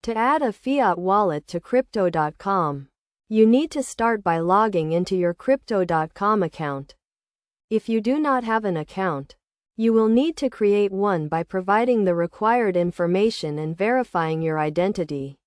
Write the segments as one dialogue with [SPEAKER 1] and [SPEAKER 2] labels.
[SPEAKER 1] To add a Fiat wallet to Crypto.com, you need to start by logging into your Crypto.com account. If you do not have an account, you will need to create one by providing the required information and verifying your identity.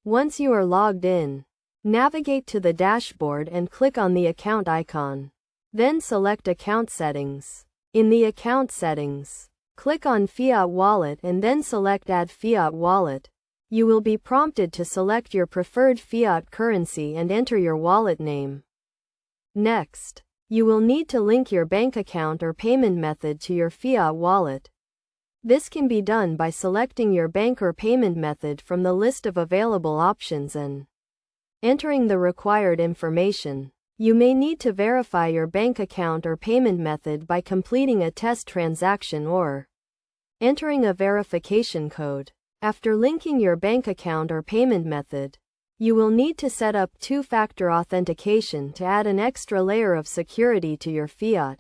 [SPEAKER 1] Once you are logged in, navigate to the dashboard and click on the account icon. Then select Account Settings. In the Account Settings, click on Fiat Wallet and then select Add Fiat Wallet. You will be prompted to select your preferred fiat currency and enter your wallet name. Next, you will need to link your bank account or payment method to your Fiat wallet. This can be done by selecting your bank or payment method from the list of available options and entering the required information. You may need to verify your bank account or payment method by completing a test transaction or entering a verification code. After linking your bank account or payment method, you will need to set up two-factor authentication to add an extra layer of security to your Fiat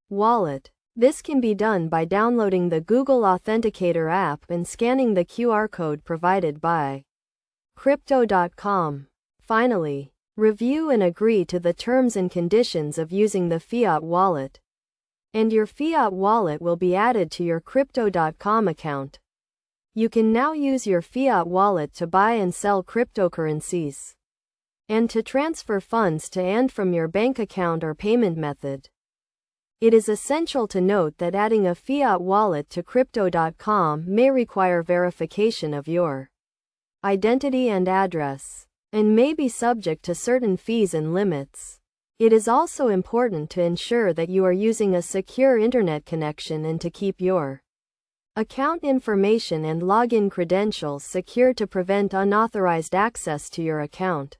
[SPEAKER 1] wallet. This can be done by downloading the Google Authenticator app and scanning the QR code provided by Crypto.com. Finally, review and agree to the terms and conditions of using the Fiat wallet, and your Fiat wallet will be added to your Crypto.com account. You can now use your Fiat wallet to buy and sell cryptocurrencies and to transfer funds to and from your bank account or payment method. It is essential to note that adding a Fiat wallet to Crypto.com may require verification of your identity and address, and may be subject to certain fees and limits. It is also important to ensure that you are using a secure internet connection and to keep your account information and login credentials secure to prevent unauthorized access to your account.